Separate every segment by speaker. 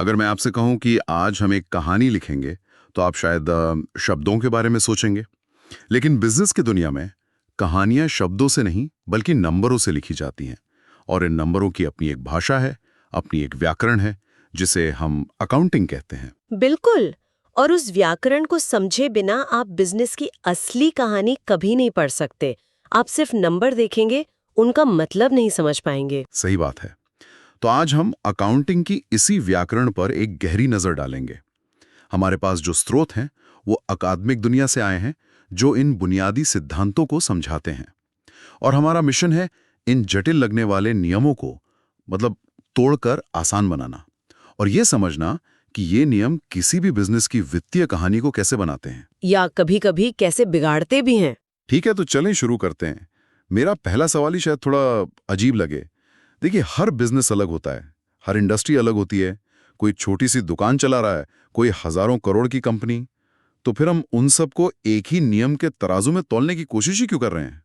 Speaker 1: अगर मैं आपसे कहूं कि आज हम एक कहानी लिखेंगे, तो आप शायद शब्दों के बारे में सोचेंगे। लेकिन बिजनेस की दुनिया में कहानियां शब्दों से नहीं, बल्कि नंबरों से लिखी जाती हैं। और इन नंबरों की अपनी एक भाषा है, अपनी एक व्याकरण है, जिसे हम अकाउंटिंग कहते हैं।
Speaker 2: बिल्कुल। और उस व्याकरण को समझे बिना आप बिजनेस की असली कहानी कभी नहीं पढ़ सकते। आप सिर्फ नंबर देखेंगे, उनका मतलब नहीं समझ पाएंगे।
Speaker 1: सही बात है। तो आज हम अकाउंटिंग की इसी व्याकरण पर एक गहरी नजर डालेंगे। हमारे पास जो स्रोत हैं, वो अकादमिक दुनिया से आए हैं, जो इन बुनियादी सिद्धांतों को समझाते हैं। और हमारा मिशन है इन जटिल लगने वाले नियमों को मतलब तोड़कर आसान बनाना, और ये समझना कि ये नियम किसी भी बिजनेस की वित्तीय कहानी को कैसे बनाते हैं,
Speaker 2: या कभी-कभी कैसे बिगाड़ते भी हैं।
Speaker 1: ठीक है, तो चलें शुरू करते हैं। मेरा पहला सवाल ही शायद थोड़ा अजीब लगे। देखिए, हर बिजनेस अलग होता है, हर इंडस्ट्री अलग होती है। कोई छोटी सी दुकान चला रहा है, कोई हजारों करोड़ की कंपनी। तो फिर हम उन सबको एक ही नियम के तराजू में तौलने की कोशिश ही क्यों कर रहे हैं?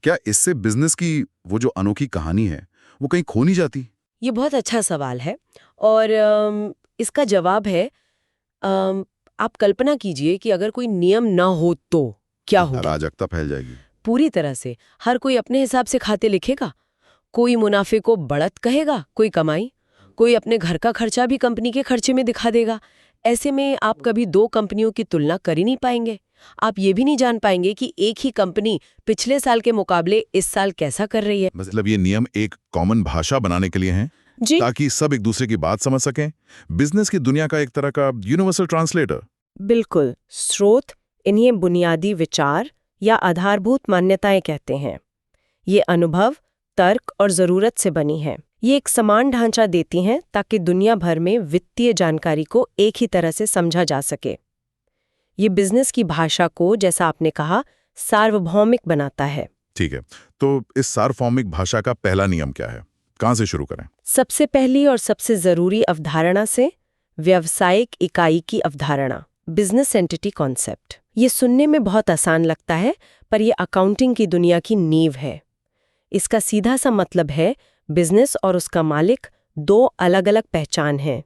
Speaker 1: क्या इससे बिजनेस की वो जो अनोखी कहानी है, वो कहीं खो नहीं जाती?
Speaker 2: ये बहुत अच्छा सवाल है। और इसका जवाब है, अम, आप कल्पना कीजिए कि अगर कोई नियम ना हो तो क्या होगा।
Speaker 1: अराजकता फैल जाएगी।
Speaker 2: पूरी तरह से हर कोई अपने हिसाब से खाते लिखेगा। कोई मुनाफे को बढ़त कहेगा, कोई कमाई। कोई अपने घर का खर्चा भी कंपनी के खर्चे में दिखा देगा। ऐसे में आप कभी दो कंपनियों की तुलना कर ही नहीं पाएंगे। आप ये भी नहीं जान पाएंगे कि एक ही कंपनी पिछले साल के मुकाबले इस साल कैसा कर रही है।
Speaker 3: मतलब ये नियम एक कॉमन भाषा बनाने के लिए हैं,
Speaker 2: जी
Speaker 3: ताकि सब एक दूसरे की बात समझ सकें। बिजनेस की दुनिया का एक तरह का यूनिवर्सल ट्रांसलेटर।
Speaker 2: बिल्कुल। स्रोत इन्हें बुनियादी विचार या आधारभूत मान्यताएं कहते हैं। ये अनुभव, तर्क और जरूरत से बनी है। ये एक समान ढांचा देती हैं ताकि दुनिया भर में वित्तीय जानकारी को एक ही तरह से समझा जा सके। ये बिजनेस की भाषा को, जैसा आपने कहा, सार्वभौमिक बनाता है।
Speaker 3: ठीक है, तो इस सार्वभौमिक भाषा का पहला नियम क्या है? कहाँ से शुरू करें?
Speaker 2: सबसे पहली और सबसे जरूरी अवधारणा से, व्यावसायिक इकाई की अवधारणा, बिजनेस एंटिटी कॉन्सेप्ट। ये सुनने में बहुत आसान लगता है, पर यह अकाउंटिंग की दुनिया की नींव है। इसका सीधा सा मतलब है, बिजनेस और उसका मालिक दो अलग अलग पहचान हैं,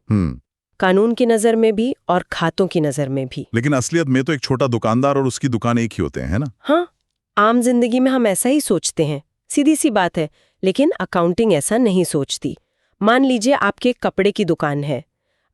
Speaker 2: कानून की नजर में भी और खातों की नजर में भी।
Speaker 3: लेकिन असलियत में तो एक छोटा दुकानदार और उसकी दुकान एक ही होते हैं, है ना?
Speaker 2: हाँ, आम जिंदगी में हम ऐसा ही सोचते हैं, सीधी सी बात है। लेकिन अकाउंटिंग ऐसा नहीं सोचती। मान लीजिए आपके कपड़े की दुकान है।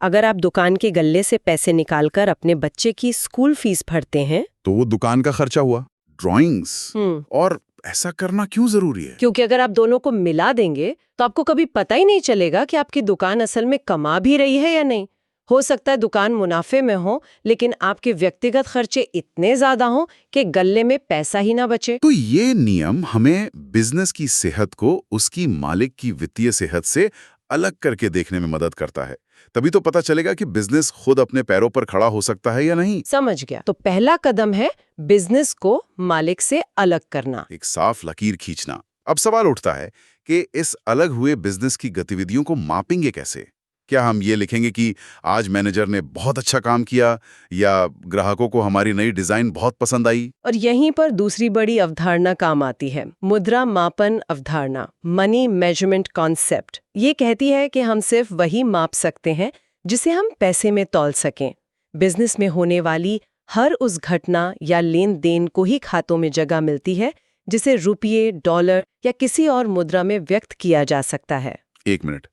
Speaker 2: अगर आप दुकान के गल्ले से पैसे निकालकर अपने बच्चे की स्कूल फीस भरते हैं,
Speaker 3: तो वो दुकान का खर्चा हुआ। ड्राइंग्स और ऐसा करना क्यों जरूरी है?
Speaker 2: क्योंकि अगर आप दोनों को मिला देंगे तो आपको कभी पता ही नहीं चलेगा कि आपकी दुकान असल में कमा भी रही है या नहीं। हो सकता है दुकान मुनाफे में हो, लेकिन आपके व्यक्तिगत खर्चे इतने ज्यादा हों कि गल्ले में पैसा ही ना बचे।
Speaker 1: तो ये नियम हमें बिजनेस की सेहत को उसकी मालिक की वित्तीय सेहत से अलग करके देखने में मदद करता है। तभी तो पता चलेगा कि बिजनेस खुद अपने पैरों पर खड़ा हो सकता है या नहीं।
Speaker 2: समझ गया। तो पहला कदम है बिजनेस को मालिक से अलग करना,
Speaker 1: एक साफ लकीर खींचना। अब सवाल उठता है कि इस अलग हुए बिजनेस की गतिविधियों को मापेंगे कैसे? क्या हम ये लिखेंगे कि आज मैनेजर ने बहुत अच्छा काम किया, या ग्राहकों को हमारी नई डिजाइन बहुत पसंद आई?
Speaker 2: और यहीं पर दूसरी बड़ी अवधारणा काम आती है, मुद्रा मापन अवधारणा, मनी मेजरमेंट कॉन्सेप्ट। ये कहती है कि हम सिर्फ वही माप सकते हैं जिसे हम पैसे में तौल सकें। बिजनेस में होने वाली हर उस घटना या लेन देन को ही खातों में जगह मिलती है जिसे रुपये, डॉलर या किसी और मुद्रा में व्यक्त किया जा सकता है।
Speaker 1: एक मिनट,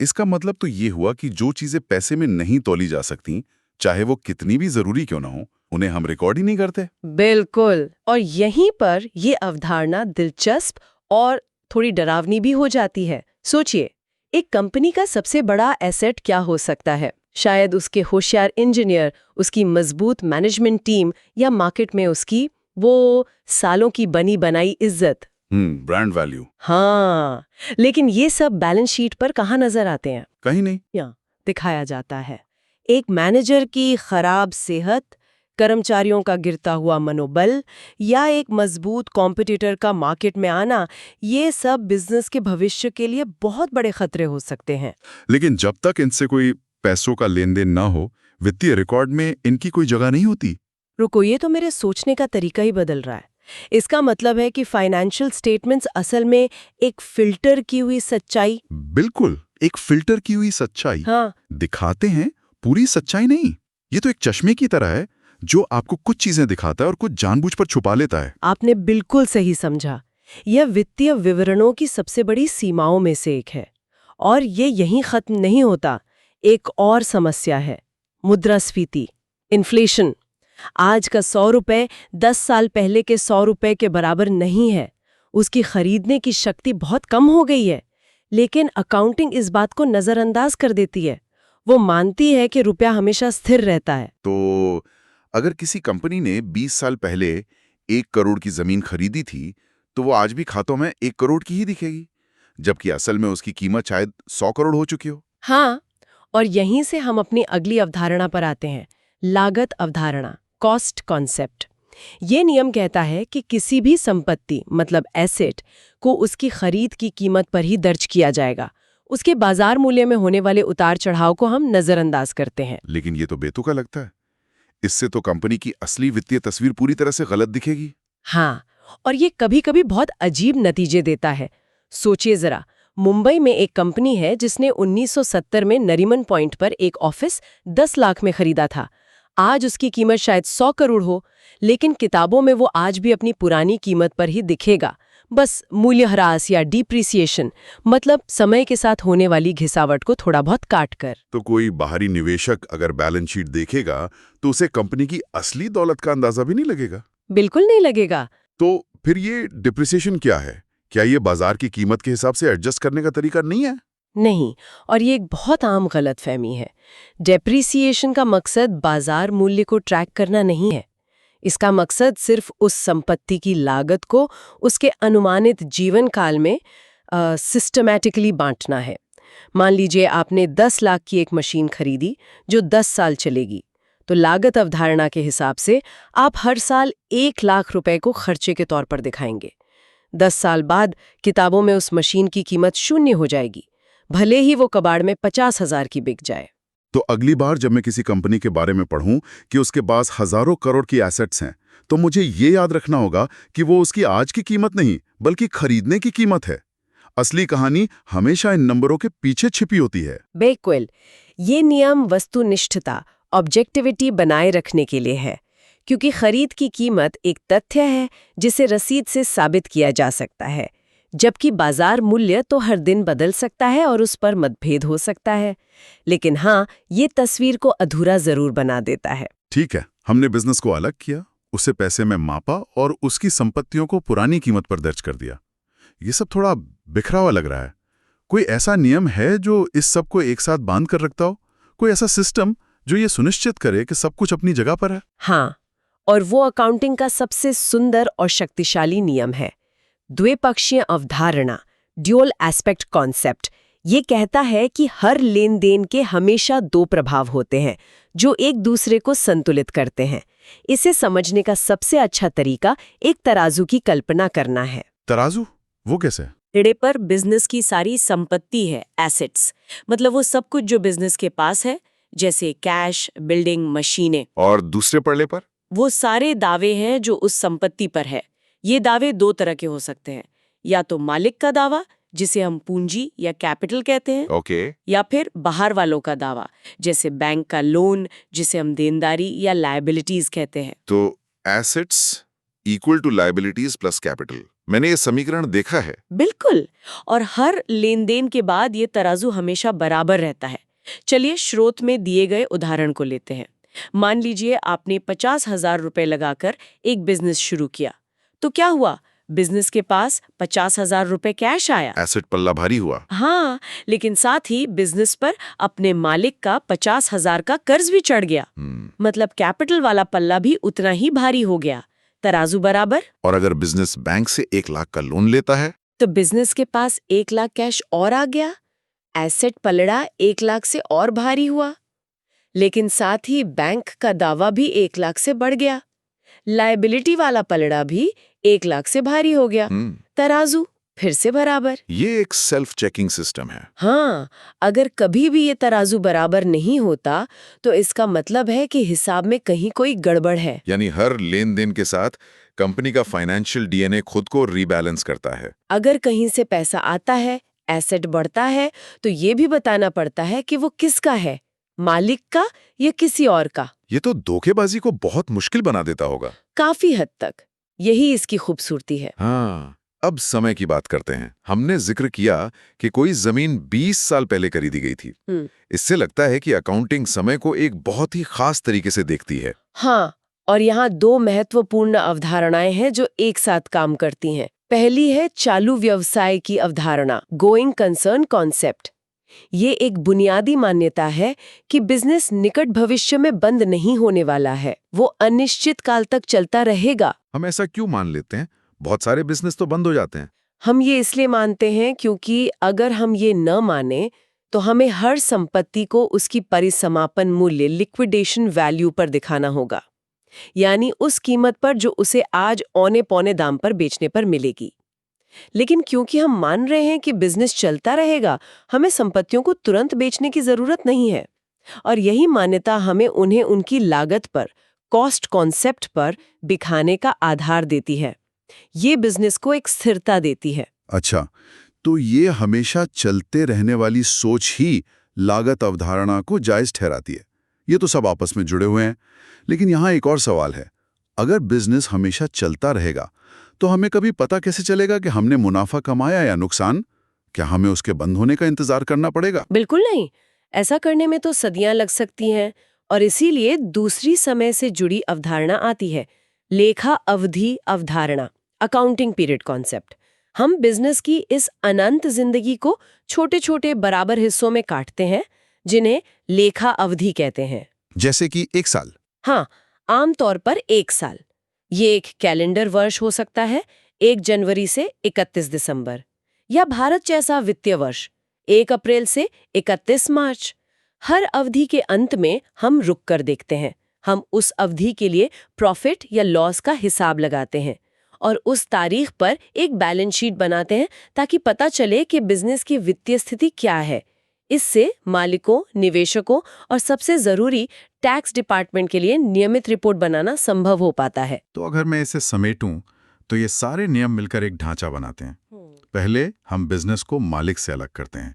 Speaker 1: इसका मतलब तो ये हुआ कि जो चीजें पैसे में नहीं तौली जा सकती, चाहे वो कितनी भी जरूरी क्यों ना हो, उन्हें हम रिकॉर्ड ही नहीं करते।
Speaker 2: बिल्कुल। और यहीं पर ये अवधारणा दिलचस्प और थोड़ी डरावनी भी हो जाती है। सोचिए, एक कंपनी का सबसे बड़ा एसेट क्या हो सकता है? शायद उसके होशियार इंजीनियर, उसकी मजबूत मैनेजमेंट टीम, या मार्केट में उसकी वो सालों की बनी बनाई इज्जत।
Speaker 1: Brand value.
Speaker 2: हाँ, लेकिन ये सब बैलेंस शीट पर कहाँ नजर आते हैं?
Speaker 1: कहीं नहीं।
Speaker 2: यहाँ दिखाया जाता है। एक मैनेजर की खराब सेहत, कर्मचारियों का गिरता हुआ मनोबल, या एक मजबूत कॉम्पिटिटर का मार्केट में आना, ये सब बिजनेस के भविष्य के लिए बहुत बड़े खतरे हो सकते हैं।
Speaker 3: लेकिन जब तक इनसे कोई पैसों का लेन देन ना हो, वित्तीय रिकॉर्ड में इनकी कोई जगह नहीं होती।
Speaker 2: रुको, ये तो मेरे सोचने का तरीका ही बदल रहा है। इसका मतलब है कि फाइनेंशियल स्टेटमेंट्स असल में एक फिल्टर की हुई सच्चाई।
Speaker 3: बिल्कुल, एक फिल्टर की हुई सच्चाई
Speaker 2: हाँ,
Speaker 3: दिखाते हैं, पूरी सच्चाई नहीं। ये तो एक चश्मे की तरह है जो आपको कुछ चीजें दिखाता है और कुछ जानबूझकर छुपा लेता है।
Speaker 2: आपने बिल्कुल सही समझा। यह वित्तीय विवरणों की सबसे बड़ी सीमाओं में से एक है। और ये यहीं खत्म नहीं होता। एक और समस्या है, मुद्रास्फीति, इन्फ्लेशन। आज का 100 रुपए 10 साल पहले के 100 रुपए के बराबर नहीं है। उसकी खरीदने की शक्ति बहुत कम हो गई है। लेकिन अकाउंटिंग इस बात को नजरअंदाज कर देती है। वो मानती है कि रुपया हमेशा स्थिर रहता है।
Speaker 3: तो अगर किसी कंपनी ने 20 साल पहले 1 करोड़ की जमीन खरीदी थी, तो वो आज भी खातों में 1 करोड़ की ही दिखेगी, जबकि असल में उसकी कीमत शायद 100 करोड़ हो चुकी हो।
Speaker 2: हाँ, और यहीं से हम अपनी अगली अवधारणा पर आते हैं, लागत अवधारणा, कॉस्ट कॉन्सेप्ट। ये नियम कहता है कि किसी भी संपत्ति मतलब एसेट को उसकी खरीद की कीमत पर ही दर्ज किया जाएगा। उसके बाजार मूल्य में होने वाले उतार चढ़ाव को हम नजरअंदाज करते हैं।
Speaker 3: लेकिन ये तो बेतुका लगता है। इससे तो कंपनी की असली वित्तीय तस्वीर पूरी तरह से गलत दिखेगी।
Speaker 2: हाँ, और ये कभी-कभी बहुत अजीब नतीजे देता है। सोचिए जरा, मुंबई में एक कंपनी है जिसने 1970 में नरीमन पॉइंट पर एक ऑफिस 10 लाख में खरीदा था। आज उसकी कीमत शायद 100 करोड़ हो, लेकिन किताबों में वो आज भी अपनी पुरानी कीमत पर ही दिखेगा। बस मूल्यह्रास या डिप्रिसिएशन, मतलब समय के साथ होने वाली घिसावट को थोड़ा बहुत काट कर।
Speaker 3: तो कोई बाहरी निवेशक अगर बैलेंस शीट देखेगा तो उसे कंपनी की असली दौलत का अंदाजा भी नहीं लगेगा।
Speaker 2: बिल्कुल नहीं लगेगा।
Speaker 3: तो फिर ये डिप्रिसिएशन क्या है? क्या ये बाजार की कीमत के हिसाब से एडजस्ट करने का तरीका नहीं है?
Speaker 2: नहीं, और ये एक बहुत आम गलतफहमी है। डेप्रिसिएशन का मकसद बाजार मूल्य को ट्रैक करना नहीं है। इसका मकसद सिर्फ उस संपत्ति की लागत को उसके अनुमानित जीवन काल में सिस्टमैटिकली बांटना है। मान लीजिए आपने 10 लाख की एक मशीन खरीदी जो 10 साल चलेगी, तो लागत अवधारणा के हिसाब से आप हर साल 1 लाख रुपए को खर्चे के तौर पर दिखाएंगे। 10 साल बाद किताबों में उस मशीन की कीमत 0 हो जाएगी, भले ही वो कबाड़ में 50,000 की बिक जाए।
Speaker 3: तो अगली बार जब मैं किसी कंपनी के बारे में पढ़ूं कि उसके पास हजारों करोड़ की एसेट्स हैं, तो मुझे ये याद रखना होगा कि वो उसकी आज की कीमत नहीं बल्कि खरीदने की कीमत है। असली कहानी हमेशा इन नंबरों के पीछे छिपी होती है।
Speaker 2: बिल्कुल, ये नियम वस्तुनिष्ठता, ऑब्जेक्टिविटी बनाए रखने के लिए है, क्योंकि खरीद की कीमत एक तथ्य है जिसे रसीद से साबित किया जा सकता है, जबकि बाजार मूल्य तो हर दिन बदल सकता है और उस पर मतभेद हो सकता है। लेकिन हाँ, ये तस्वीर को अधूरा जरूर बना देता है।
Speaker 3: ठीक है, हमने बिजनेस को अलग किया, उसे पैसे में मापा और उसकी संपत्तियों को पुरानी कीमत पर दर्ज कर दिया। ये सब थोड़ा बिखरा हुआ लग रहा है। कोई ऐसा नियम है जो इस सब को एक साथ बांध कर रखता हो? कोई ऐसा सिस्टम जो ये सुनिश्चित करे कि सब कुछ अपनी जगह पर है?
Speaker 2: हाँ, और वो अकाउंटिंग का सबसे सुंदर और शक्तिशाली नियम है, द्विपक्षीय अवधारणा, ड्यूअल एस्पेक्ट कॉन्सेप्ट। ये कहता है कि हर लेन देन के हमेशा 2 प्रभाव होते हैं जो एक दूसरे को संतुलित करते हैं। इसे समझने का सबसे अच्छा तरीका एक तराजू की कल्पना करना है।
Speaker 3: तराजू? वो कैसे?
Speaker 4: टिड़े पर बिजनेस की सारी संपत्ति है, एसेट्स, मतलब वो सब कुछ जो बिजनेस के पास है, जैसे कैश, बिल्डिंग, मशीनें।
Speaker 3: और दूसरे पड़ले पर?
Speaker 4: वो सारे दावे हैं जो उस संपत्ति पर है। ये दावे 2 तरह के हो सकते हैं, या तो मालिक का दावा जिसे हम पूंजी या कैपिटल कहते हैं,
Speaker 3: ओके।
Speaker 4: या फिर बाहर वालों का दावा जैसे बैंक का लोन जिसे हम देनदारी या लायबिलिटीज कहते हैं।
Speaker 3: तो assets equal to liabilities plus capital, मैंने ये समीकरण देखा है।
Speaker 4: बिल्कुल, और हर लेन देन के बाद ये तराजू हमेशा बराबर रहता है। चलिए स्रोत में दिए गए उदाहरण को लेते हैं। मान लीजिए आपने 50,000 रुपए लगाकर एक बिजनेस शुरू किया, तो क्या हुआ? बिजनेस के पास 50,000 रुपए कैश आया।
Speaker 3: एसेट पल्ला भारी हुआ।
Speaker 4: हाँ, लेकिन साथ ही बिजनेस पर अपने मालिक का 50,000 का कर्ज भी चढ़ गया। मतलब कैपिटल वाला पल्ला भी उतना ही भारी हो गया। तराजू बराबर।
Speaker 3: और अगर बिजनेस बैंक से 1 लाख का लोन लेता है,
Speaker 4: तो बिजनेस के पास 1 लाख कैश और आ गया। एसेट पलड़ा 1 लाख से और भारी हुआ, लेकिन साथ ही बैंक का दावा भी 1 लाख से बढ़ गया। लायबिलिटी वाला पलड़ा भी 1 लाख से भारी हो गया। तराजू फिर से बराबर।
Speaker 3: ये एक सेल्फ चेकिंग सिस्टम है।
Speaker 4: हाँ, अगर कभी भी ये तराजू बराबर नहीं होता तो इसका मतलब है कि हिसाब में कहीं कोई गड़बड़ है।
Speaker 3: यानी हर लेन देन के साथ कंपनी का फाइनेंशियल डीएनए खुद को रीबैलेंस करता है।
Speaker 4: अगर कहीं से पैसा आता है, एसेट बढ़ता है तो ये भी बताना पड़ता है कि वो किसका है, मालिक का या किसी और का।
Speaker 3: ये तो धोखेबाजी को बहुत मुश्किल बना देता होगा।
Speaker 4: काफी हद तक यही इसकी खूबसूरती है।
Speaker 3: हाँ, अब समय की बात करते हैं। हमने जिक्र किया कि कोई जमीन 20 साल पहले खरीदी गई थी। इससे लगता है कि अकाउंटिंग समय को एक बहुत ही खास तरीके से देखती है।
Speaker 4: हाँ, और यहाँ दो महत्वपूर्ण अवधारणाएं हैं जो एक साथ काम करती हैं। पहली है चालू व्यवसाय की अवधारणा, गोइंग कंसर्न कॉन्सेप्ट। ये एक बुनियादी मान्यता है कि बिजनेस निकट भविष्य में बंद नहीं होने वाला है, वो अनिश्चित काल तक चलता रहेगा।
Speaker 3: हम ऐसा क्यों मान लेते हैं? बहुत सारे बिजनेस तो बंद हो जाते हैं।
Speaker 4: हम ये इसलिए मानते हैं क्योंकि अगर हम ये न माने तो हमें हर संपत्ति को उसकी परिसमापन मूल्य, लिक्विडेशन वैल्यू पर दिखाना होगा, यानी उस कीमत पर जो उसे आज औने पौने दाम पर बेचने पर मिलेगी। लेकिन क्योंकि हम मान रहे हैं कि बिजनेस चलता रहेगा, हमें संपत्तियों को तुरंत बेचने की जरूरत नहीं है। और यही मान्यता हमें उन्हें उनकी लागत पर, कॉस्ट कॉन्सेप्ट पर बिकाने का आधार देती है। ये बिजनेस को एक स्थिरता देती है।
Speaker 1: अच्छा, तो ये हमेशा चलते रहने वाली सोच ही लागत अवधारणा को जायज ठहराती है। ये तो सब आपस में जुड़े हुए हैं। लेकिन यहाँ एक और सवाल है, अगर बिजनेस हमेशा चलता रहेगा तो हमें कभी पता कैसे चलेगा कि हमने मुनाफा कमाया या नुकसान? क्या हमें उसके बंद होने का इंतजार करना पड़ेगा?
Speaker 4: बिल्कुल नहीं, ऐसा करने में तो सदियां लग सकती हैं। और इसीलिए दूसरी समय से जुड़ी अवधारणा आती है, लेखा अवधि अवधारणा, अकाउंटिंग पीरियड कॉन्सेप्ट। हम बिजनेस की इस अनंत जिंदगी को छोटे छोटे बराबर हिस्सों में काटते हैं, जिन्हें लेखा अवधि कहते हैं।
Speaker 3: जैसे कि 1 साल।
Speaker 4: हाँ, आमतौर पर 1 साल। ये एक कैलेंडर वर्ष हो सकता है, 1 जनवरी से 31 दिसंबर, या भारत जैसा वित्तीय वर्ष 1 अप्रैल से 31 मार्च। हर अवधि के अंत में हम रुक कर देखते हैं। हम उस अवधि के लिए प्रॉफिट या लॉस का हिसाब लगाते हैं और उस तारीख पर एक बैलेंस शीट बनाते हैं ताकि पता चले कि बिजनेस की वित्तीय स्थिति क्या है। इससे मालिकों, निवेशकों और सबसे जरूरी टैक्स डिपार्टमेंट के लिए नियमित रिपोर्ट बनाना संभव हो पाता है।
Speaker 3: तो अगर मैं इसे समेटूं तो ये सारे नियम मिलकर एक ढांचा बनाते हैं। पहले हम बिजनेस को मालिक से अलग करते हैं,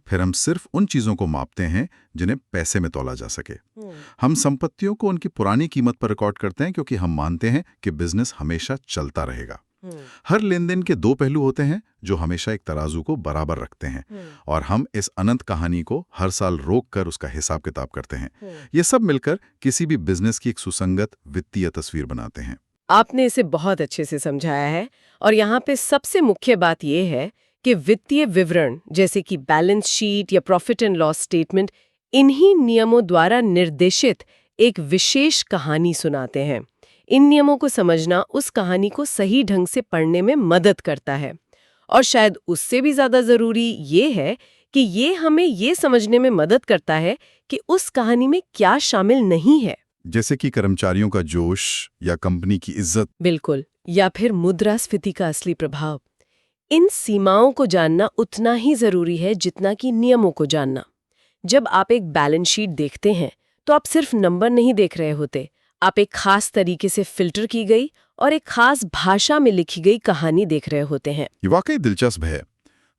Speaker 3: फिर हम सिर्फ उन चीजों को मापते हैं जिन्हें पैसे में तौला जा सके। हम संपत्तियों को उनकी पुरानी कीमत पर रिकॉर्ड करते हैं क्योंकि हम मानते हैं कि बिजनेस हमेशा चलता रहेगा। हर लेनदेन के 2 पहलू होते हैं जो हमेशा एक तराजू को बराबर रखते हैं, और हम इस अनंत कहानी को हर साल रोक कर उसका हिसाब किताब करते हैं। ये सब मिलकर किसी भी बिजनेस की एक सुसंगत वित्तीय तस्वीर बनाते हैं।
Speaker 2: आपने इसे बहुत अच्छे से समझाया है। और यहाँ पे सबसे मुख्य बात यह है कि वित्तीय विवरण जैसे कि बैलेंस शीट या प्रॉफिट एंड लॉस स्टेटमेंट इन्हीं नियमों द्वारा निर्देशित एक विशेष कहानी सुनाते हैं। इन नियमों को समझना उस कहानी को सही ढंग से पढ़ने में मदद करता है। और शायद उससे भी ज्यादा जरूरी ये है कि ये हमें ये समझने में मदद करता है कि उस कहानी में क्या शामिल नहीं है,
Speaker 3: जैसे कि कर्मचारियों का जोश या कंपनी की इज्जत।
Speaker 2: बिल्कुल, या फिर मुद्रास्फीति का असली प्रभाव। इन सीमाओं को जानना उतना ही जरूरी है जितना कि नियमों को जानना। जब आप एक बैलेंस शीट देखते हैं तो आप सिर्फ नंबर नहीं देख रहे होते, आप एक खास तरीके से फिल्टर की गई और एक खास भाषा में लिखी गई कहानी देख रहे होते हैं।
Speaker 3: ये वाकई दिलचस्प है।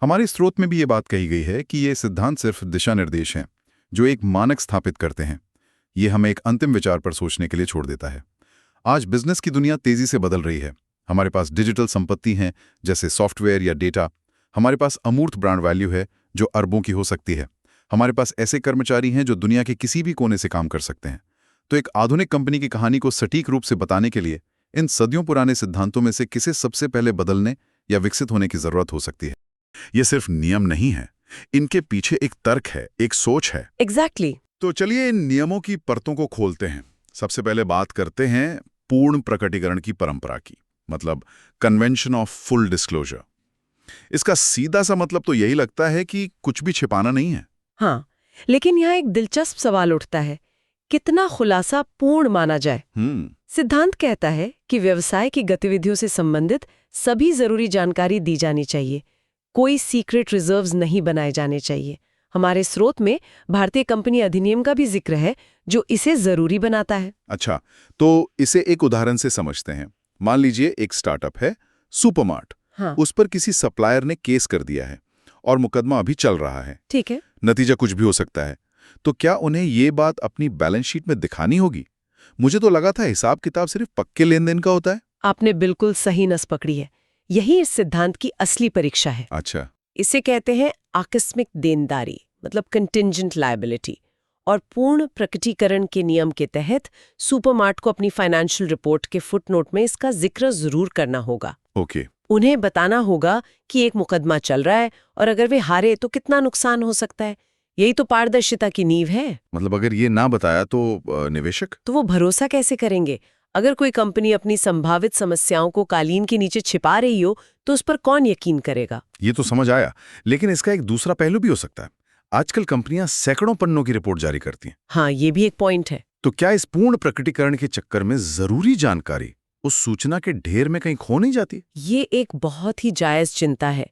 Speaker 3: हमारे स्रोत में भी ये बात कही गई है कि ये सिद्धांत सिर्फ दिशा निर्देश हैं जो एक मानक स्थापित करते हैं। ये हमें एक अंतिम विचार पर सोचने के लिए छोड़ देता है। आज बिजनेस की दुनिया तेजी से बदल रही है। हमारे पास डिजिटल संपत्ति हैं जैसे सॉफ्टवेयर या डेटा। हमारे पास अमूर्त ब्रांड वैल्यू है जो अरबों की हो सकती है। हमारे पास ऐसे कर्मचारी हैं जो दुनिया के किसी भी कोने से काम कर सकते हैं। तो एक आधुनिक कंपनी की कहानी को सटीक रूप से बताने के लिए इन सदियों पुराने सिद्धांतों में से किसे सबसे पहले बदलने या विकसित होने की जरूरत हो सकती है। ये सिर्फ नियम नहीं है, इनके पीछे एक तर्क है, एक सोच है।
Speaker 2: एग्जैक्टली।
Speaker 3: तो चलिए इन नियमों की परतों को खोलते हैं। सबसे पहले बात करते हैं पूर्ण प्रकटीकरण की परंपरा की, मतलब कन्वेंशन ऑफ फुल डिस्क्लोजर। इसका सीधा सा मतलब तो यही लगता है कि कुछ भी छिपाना नहीं है।
Speaker 2: हाँ, लेकिन यहाँ एक दिलचस्प सवाल उठता है, कितना खुलासा पूर्ण माना जाए? सिद्धांत कहता है कि व्यवसाय की गतिविधियों से संबंधित सभी जरूरी जानकारी दी जानी चाहिए, कोई सीक्रेट रिजर्व्स नहीं बनाए जाने चाहिए। हमारे स्रोत में भारतीय कंपनी अधिनियम का भी जिक्र है जो इसे जरूरी बनाता है।
Speaker 3: अच्छा, तो इसे एक उदाहरण से समझते हैं। मान लीजिए एक स्टार्टअप है सुपरमार्ट।
Speaker 2: हाँ।
Speaker 3: उस पर किसी सप्लायर ने केस कर दिया है और मुकदमा अभी चल रहा है,
Speaker 2: ठीक है।
Speaker 3: नतीजा कुछ भी हो सकता है, तो क्या उन्हें ये बात अपनी बैलेंस शीट में दिखानी होगी? मुझे तो लगा था हिसाब किताब सिर्फ पक्के लेन देन का होता है।
Speaker 2: आपने बिल्कुल सही नस पकड़ी है। यही इस सिद्धांत की असली परीक्षा है।
Speaker 3: अच्छा,
Speaker 2: इसे कहते हैं आकस्मिक देनदारी, मतलब कंटिंजेंट लायबिलिटी। और पूर्ण प्रकटीकरण के नियम के तहत सुपरमार्ट को अपनी फाइनेंशियल रिपोर्ट के फुटनोट में इसका जिक्र जरूर करना होगा।
Speaker 3: ओके।
Speaker 2: उन्हें बताना होगा कि एक मुकदमा चल रहा है और अगर वे हारे तो कितना नुकसान हो सकता है। यही तो पारदर्शिता की नींव है।
Speaker 3: मतलब अगर ये ना बताया तो निवेशक?
Speaker 2: तो वो भरोसा कैसे करेंगे? अगर कोई कंपनी अपनी संभावित समस्याओं को कालीन के नीचे छिपा रही हो तो उस पर कौन यकीन करेगा?
Speaker 3: ये तो समझ आया, लेकिन इसका एक दूसरा पहलू भी हो सकता है। आजकल कंपनियां सैकड़ों पन्नों की रिपोर्ट जारी करती हैं।
Speaker 2: हाँ, ये भी एक पॉइंट है।
Speaker 3: तो क्या इस पूर्ण प्रकटीकरण के चक्कर में जरूरी जानकारी उस सूचना के ढेर में कहीं खो नहीं जाती?
Speaker 2: ये एक बहुत ही जायज चिंता है।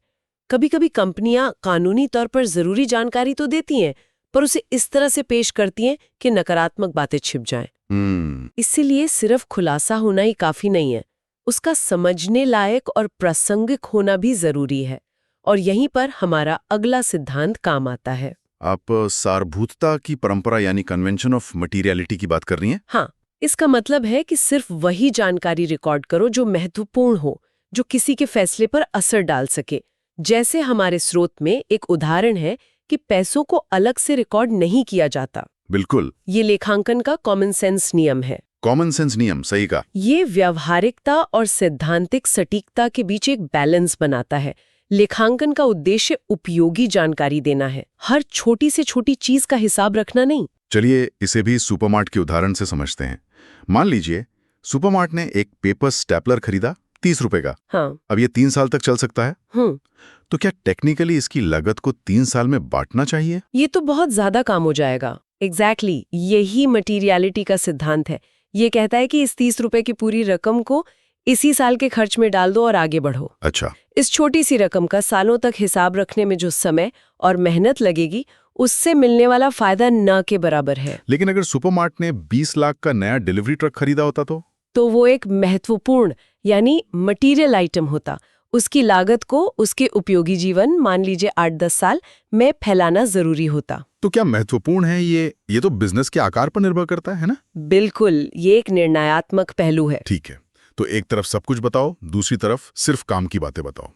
Speaker 2: कभी-कभी कंपनियां कानूनी तौर पर जरूरी जानकारी तो देती हैं, पर उसे इस तरह से पेश करती हैं कि नकारात्मक बातें छिप जाएं। इसीलिए सिर्फ खुलासा होना ही काफी नहीं है, उसका समझने लायक और प्रासंगिक होना भी जरूरी है। और यहीं पर हमारा अगला सिद्धांत काम आता है।
Speaker 3: आप सारभूतता की परंपरा यानी कन्वेंशन ऑफ मटीरियलिटी की बात कर रही हैं?
Speaker 2: हाँ, इसका मतलब है कि सिर्फ वही जानकारी रिकॉर्ड करो जो महत्वपूर्ण हो, जो किसी के फैसले पर असर डाल सके। जैसे हमारे स्रोत में एक उदाहरण है कि पैसों को अलग से रिकॉर्ड नहीं किया जाता।
Speaker 3: बिल्कुल,
Speaker 2: ये लेखांकन का कॉमन सेंस नियम है।
Speaker 3: कॉमन सेंस नियम, सही कहा।
Speaker 2: ये व्यावहारिकता और सैद्धांतिक सटीकता के बीच एक बैलेंस बनाता है। लेखांकन का उद्देश्य उपयोगी जानकारी देना है, हर छोटी से छोटी चीज का हिसाब रखना नहीं।
Speaker 3: चलिए इसे भी सुपरमार्ट के उदाहरण से समझते हैं। मान लीजिए सुपरमार्ट ने एक पेपर स्टेपलर खरीदा 30 रुपए का।
Speaker 2: हाँ।
Speaker 3: अब ये 3 साल तक चल सकता है। तो क्या टेक्निकली इसकी लागत को 3 साल में बांटना चाहिए?
Speaker 2: ये तो बहुत ज्यादा काम हो जाएगा। एग्जैक्टली, यही मटीरियलिटी का सिद्धांत है। ये कहता है कि इस 30 रुपए की पूरी रकम को इसी साल के खर्च में डाल दो और आगे बढ़ो।
Speaker 3: अच्छा,
Speaker 2: इस छोटी सी रकम का सालों तक हिसाब रखने में जो समय और मेहनत लगेगी, उससे मिलने वाला फायदा न के बराबर है।
Speaker 3: लेकिन अगर सुपरमार्ट ने 20 लाख का नया डिलीवरी ट्रक खरीदा होता तो
Speaker 2: वो एक महत्वपूर्ण यानी मटीरियल आइटम होता। उसकी लागत को उसके उपयोगी जीवन, मान लीजिए 8-10 साल में फैलाना जरूरी होता।
Speaker 3: तो क्या महत्वपूर्ण है ये तो बिजनेस के आकार पर निर्भर करता है ना?
Speaker 2: बिल्कुल, ये एक निर्णयात्मक पहलू है।
Speaker 3: ठीक है, तो एक तरफ सब कुछ बताओ, दूसरी तरफ सिर्फ काम की बातें बताओ।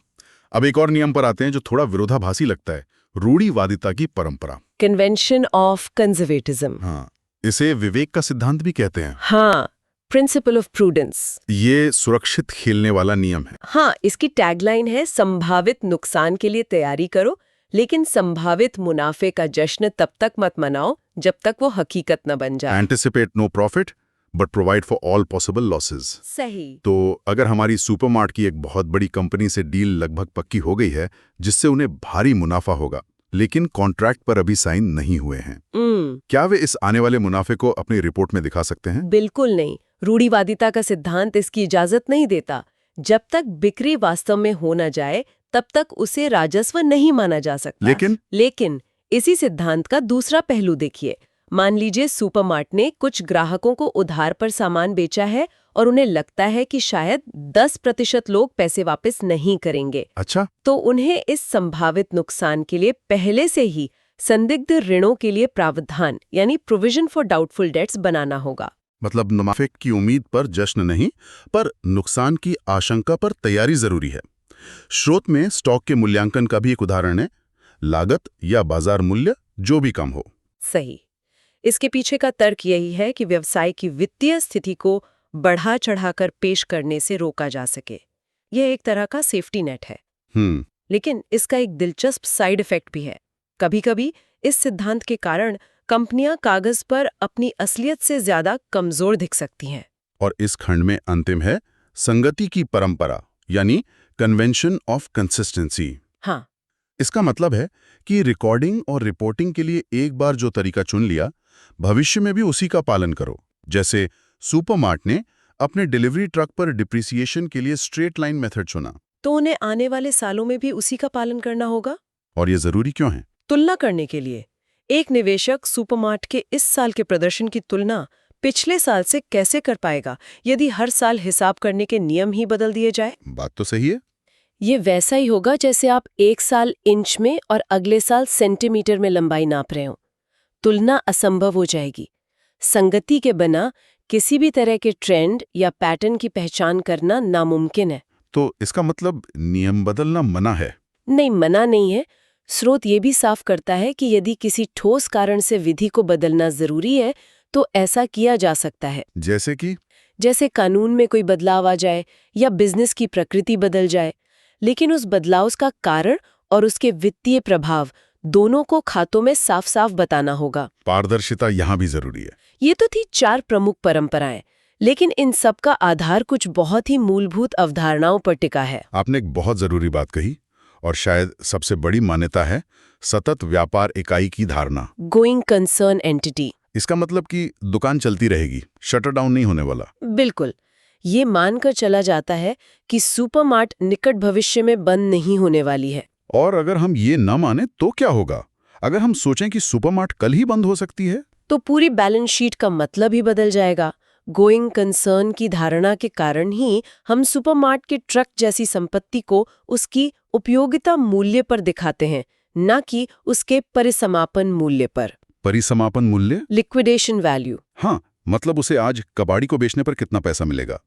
Speaker 3: अब एक और नियम पर आते हैं जो थोड़ा विरोधाभासी लगता है, रूढ़िवादिता की परंपरा,
Speaker 2: कन्वेंशन ऑफ कंजर्वेटिज्म।
Speaker 3: हाँ, इसे विवेक का सिद्धांत भी कहते हैं।
Speaker 2: हाँ, प्रिंसिपल ऑफ प्रूडेंस।
Speaker 3: ये सुरक्षित खेलने वाला नियम है।
Speaker 2: हाँ, इसकी टैगलाइन है संभावित नुकसान के लिए तैयारी करो, लेकिन संभावित मुनाफे का जश्न तब तक मत मनाओ जब तक वो हकीकत न बन जाए।
Speaker 3: Anticipate no profit but provide for all possible losses.
Speaker 2: सही।
Speaker 3: तो अगर हमारी सुपरमार्ट की एक बहुत बड़ी कंपनी से डील लगभग पक्की हो गई है जिससे उन्हें भारी मुनाफा होगा, लेकिन कॉन्ट्रैक्ट पर अभी साइन नहीं हुए हैं, क्या वे इस आने वाले मुनाफे को अपनी रिपोर्ट में दिखा सकते हैं?
Speaker 2: बिल्कुल नहीं। रूढ़िवादिता का सिद्धांत इसकी इजाजत नहीं देता। जब तक बिक्री वास्तव में हो न जाए तब तक उसे राजस्व नहीं माना जा सकता। लेकिन इसी सिद्धांत का दूसरा पहलू देखिए। मान लीजिए सुपरमार्ट ने कुछ ग्राहकों को उधार पर सामान बेचा है और उन्हें लगता है कि शायद 10% लोग पैसे वापस नहीं करेंगे।
Speaker 3: अच्छा,
Speaker 2: तो उन्हें इस संभावित नुकसान के लिए पहले से ही संदिग्ध ऋणों के लिए प्रावधान यानी प्रोविजन फॉर डाउटफुल डेट्स बनाना होगा।
Speaker 3: मतलब मुनाफे की उम्मीद पर जश्न नहीं, पर नुकसान की आशंका पर तैयारी जरूरी है। स्रोत में स्टॉक के मूल्यांकन का भी एक उदाहरण है, लागत या बाजार मूल्य जो भी कम हो।
Speaker 2: सही। इसके पीछे का तर्क यही है कि व्यवसाय की वित्तीय स्थिति को बढ़ा चढ़ाकर पेश करने से रोका जा सके। यह एक तरह का सेफ्टी नेट है। लेकिन इसका एक दिलचस्प साइड इफेक्ट भी है। कभी-कभी इस सिद्धांत के कारण कंपनियां कागज पर अपनी असलियत से ज्यादा कमजोर दिख सकती हैं।
Speaker 3: और इस खंड में अंतिम है संगति की परंपरा यानी कन्वेंशन ऑफ कंसिस्टेंसी।
Speaker 2: हाँ,
Speaker 3: इसका मतलब है कि रिकॉर्डिंग और रिपोर्टिंग के लिए एक बार जो तरीका चुन लिया, भविष्य में भी उसी का पालन करो। जैसे सुपरमार्ट ने अपने डिलीवरी ट्रक पर डिप्रिसिएशन के लिए स्ट्रेट लाइन मेथड चुना,
Speaker 2: तो उन्हें आने वाले सालों में भी उसी का पालन करना होगा।
Speaker 3: और ये जरूरी क्यों है?
Speaker 2: तुलना करने के लिए। एक निवेशक सुपरमार्ट के इस साल के प्रदर्शन की तुलना पिछले साल से कैसे कर पाएगा यदि हर साल हिसाब करने के नियम ही बदल दिए जाए?
Speaker 3: बात तो सही है।
Speaker 4: ये वैसा ही होगा जैसे आप एक साल इंच में और अगले साल सेंटीमीटर में लंबाई नाप रहे हो। तुलना असंभव हो जाएगी। संगति के बिना किसी भी तरह के ट्रेंड या पैटर्न की पहचान करना नामुमकिन है।
Speaker 3: तो इसका मतलब नियम बदलना मना है?
Speaker 4: नहीं, मना नहीं है। स्रोत ये भी साफ करता है कि यदि किसी ठोस कारण से विधि को बदलना जरूरी है तो ऐसा किया जा सकता है।
Speaker 3: जैसे कि?
Speaker 4: जैसे कानून में कोई बदलाव आ जाए या बिजनेस की प्रकृति बदल जाए, लेकिन उस बदलाव का कारण और उसके वित्तीय प्रभाव दोनों को खातों में साफ साफ बताना होगा।
Speaker 3: पारदर्शिता यहाँ भी जरूरी है।
Speaker 4: ये तो थी 4 प्रमुख परंपराएं, लेकिन इन सब का आधार कुछ बहुत ही मूलभूत अवधारणाओं पर टिका है।
Speaker 3: आपने एक बहुत जरूरी बात कही और शायद सबसे बड़ी मान्यता है सतत व्यापार इकाई की धारणा।
Speaker 4: Going concern entity.
Speaker 3: इसका मतलब कि दुकान चलती रहेगी, शटर डाउन नहीं होने वाला।
Speaker 4: बिल्कुल। ये मानकर चला जाता है कि सुपरमार्ट निकट भविष्य में बंद नहीं होने वाली है।
Speaker 3: और अगर हम ये न माने तो क्या होगा? अगर हम सोचें कि सुपरमार्ट कल ही बंद हो सकती है,
Speaker 4: तो पूरी बैलेंस शीट का मतलब ही बदल जाएगा। गोइंग कंसर्न की धारणा के कारण ही हम सुपरमार्ट के ट्रक जैसी संपत्ति को उसकी उपयोगिता मूल्य पर दिखाते हैं, न कि उसके परिसमापन मूल्य पर।
Speaker 3: परिसमापन मूल्य?
Speaker 4: Liquidation value.
Speaker 3: हाँ, मतलब उसे आज कबाड़ी को बेचने पर कितना पैसा मिलेगा।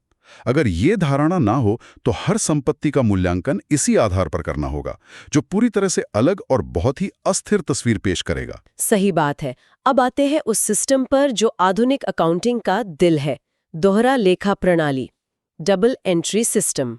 Speaker 3: अगर ये धारणा ना हो तो हर संपत्ति का मूल्यांकन इसी आधार पर करना होगा, जो पूरी तरह से अलग और बहुत ही अस्थिर तस्वीर पेश करेगा।
Speaker 4: सही बात है। अब आते हैं उस सिस्टम पर जो आधुनिक अकाउंटिंग का दिल है, दोहरा लेखा प्रणाली, डबल एंट्री सिस्टम।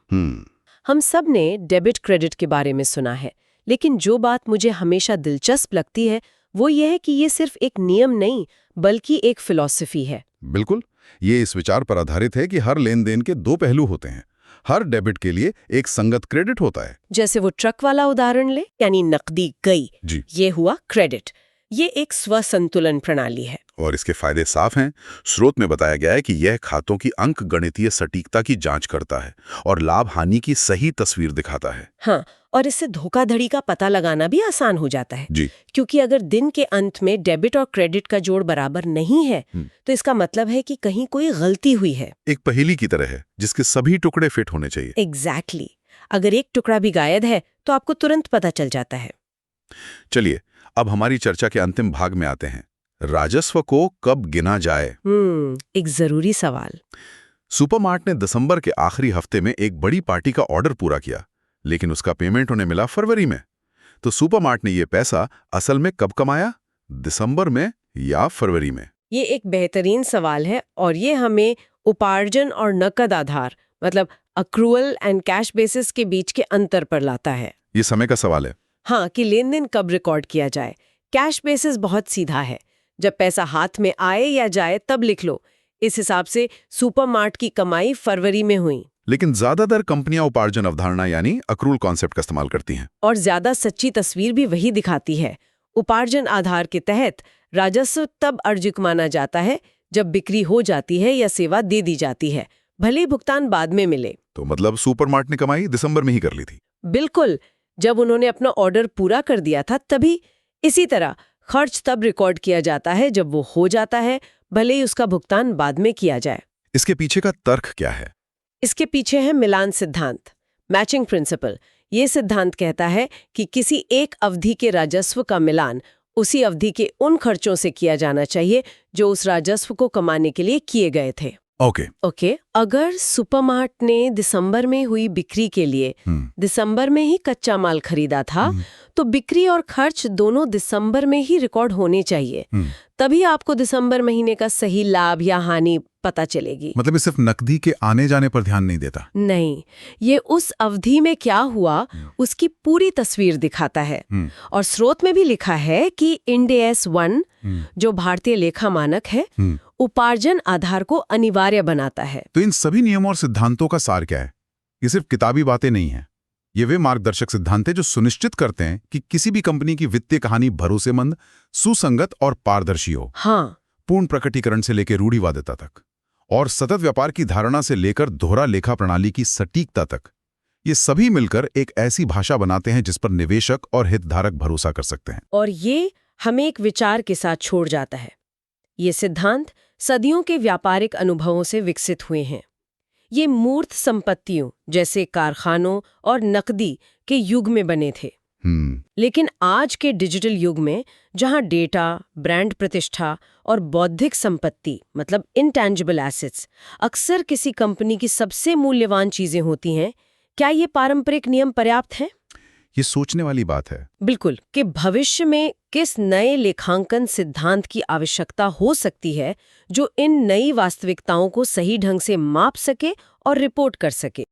Speaker 4: हम सब ने डेबिट क्रेडिट के बारे में सुना है, लेकिन जो बात मुझे हमेशा दिलचस्प लगती है वो ये है कि ये सिर्फ एक नियम नहीं बल्कि एक फिलॉसफी है।
Speaker 3: बिल्कुल, ये इस विचार पर आधारित है कि हर लेन देन के 2 पहलू होते हैं। हर डेबिट के लिए एक संगत क्रेडिट होता है।
Speaker 4: जैसे वो ट्रक वाला उदाहरण ले, यानी नकदी गई
Speaker 3: जी।
Speaker 4: ये हुआ क्रेडिट। ये एक स्वसंतुलन प्रणाली है
Speaker 3: और इसके फायदे साफ हैं। स्रोत में बताया गया है कि यह खातों की अंक गणितीय सटीकता की जांच करता है और लाभ हानि की सही तस्वीर दिखाता है।
Speaker 4: हाँ, और इससे धोखाधड़ी का पता लगाना भी आसान हो जाता है।
Speaker 3: जी।
Speaker 4: क्योंकि अगर दिन के अंत में डेबिट और क्रेडिट का जोड़ बराबर नहीं है तो इसका मतलब है कि कहीं कोई गलती हुई है।
Speaker 3: एक पहेली की तरह है जिसके सभी टुकड़े फिट होने चाहिए।
Speaker 4: एग्जैक्टली। अगर एक टुकड़ा भी गायब है तो आपको तुरंत पता चल जाता है।
Speaker 3: चलिए अब हमारी चर्चा के अंतिम भाग में आते हैं। राजस्व को कब गिना जाए?
Speaker 4: एक जरूरी सवाल।
Speaker 3: सुपरमार्ट ने दिसंबर के आखिरी हफ्ते में एक बड़ी पार्टी का ऑर्डर पूरा किया, लेकिन उसका पेमेंट उन्हें मिला फरवरी में। तो सुपरमार्ट ने ये पैसा असल में कब कमाया? दिसंबर में या फरवरी में?
Speaker 4: ये एक बेहतरीन सवाल है और ये हमें उपार्जन और नकद आधार मतलब अक्रूअल एंड कैश बेसिस के बीच के अंतर पर लाता है।
Speaker 3: ये समय का सवाल है।
Speaker 4: हाँ, कि लेन देन कब रिकॉर्ड किया जाए। कैश बेसिस बहुत सीधा है, जब पैसा हाथ में आए या जाए तब लिख लो। इस हिसाब से सुपरमार्ट की कमाई फरवरी में हुई।
Speaker 3: लेकिन ज्यादातर कंपनियां उपार्जन अवधारणा यानी अक्रूल कॉन्सेप्ट का इस्तेमाल करती हैं।
Speaker 4: और ज्यादा सच्ची तस्वीर भी वही दिखाती है। उपार्जन आधार के तहत राजस्व तब अर्जित माना जाता है जब बिक्री हो जाती है या सेवा दे दी जाती है, भले ही भुगतान बाद में मिले।
Speaker 3: तो मतलब सुपरमार्ट ने कमाई दिसंबर में ही कर ली थी।
Speaker 4: बिल्कुल, जब उन्होंने अपना ऑर्डर पूरा कर दिया था तभी। इसी तरह खर्च तब रिकॉर्ड किया जाता है जब वो हो जाता है, भले ही उसका भुगतान बाद में किया जाए।
Speaker 3: इसके पीछे का तर्क क्या है?
Speaker 4: इसके पीछे है मिलान सिद्धांत, मैचिंग प्रिंसिपल। ये सिद्धांत कहता है कि किसी एक अवधि के राजस्व का मिलान उसी अवधि के उन खर्चों से किया जाना चाहिए जो उस राजस्व को कमाने के लिए किए गए थे। ओके, अगर सुपरमार्ट ने दिसंबर में हुई बिक्री के लिए दिसंबर में ही कच्चा माल खरीदा था, तो बिक्री और खर्च दोनों दिसंबर में ही रिकॉर्ड होने चाहिए। तभी आपको दिसंबर महीने का सही लाभ या हानि पता चलेगी।
Speaker 3: मतलब ये सिर्फ नकदी के आने जाने पर ध्यान नहीं देता।
Speaker 4: नहीं, ये उस अवधि में क्या हुआ उसकी पूरी तस्वीर दिखाता है। और स्रोत में भी लिखा है कि इंड AS 1 जो भारतीय लेखा मानक है, उपार्जन आधार को अनिवार्य बनाता है।
Speaker 3: तो इन सभी नियमों और सिद्धांतों का सार क्या है? ये सिर्फ किताबी बातें नहीं है। ये वे मार्गदर्शक सिद्धांत हैं जो सुनिश्चित करते हैं कि किसी भी कंपनी की वित्तीय कहानी भरोसेमंद, सुसंगत और पारदर्शी हो।
Speaker 4: हाँ,
Speaker 3: पूर्ण प्रकटीकरण से लेकर रूढ़िवादिता तक और सतत व्यापार की धारणा से लेकर दोहरा लेखा प्रणाली की सटीकता तक, ये सभी मिलकर एक ऐसी भाषा बनाते हैं जिस पर निवेशक और हितधारक भरोसा कर सकते हैं।
Speaker 4: और ये हमें एक विचार के साथ छोड़ जाता है। ये सिद्धांत सदियों के व्यापारिक अनुभवों से विकसित हुए हैं। ये मूर्त संपत्तियों जैसे कारखानों और नकदी के युग में बने थे। लेकिन आज के डिजिटल युग में जहां डेटा, ब्रांड प्रतिष्ठा और बौद्धिक संपत्ति मतलब इंटैंजिबल एसेट्स अक्सर किसी कंपनी की सबसे मूल्यवान चीजें होती हैं, क्या ये पारंपरिक नियम पर्याप्त हैं?
Speaker 3: ये सोचने वाली बात है।
Speaker 4: बिल्कुल, कि भविष्य में किस नए लेखांकन सिद्धांत की आवश्यकता हो सकती है जो इन नई वास्तविकताओं को सही ढंग से माप सके और रिपोर्ट कर सके।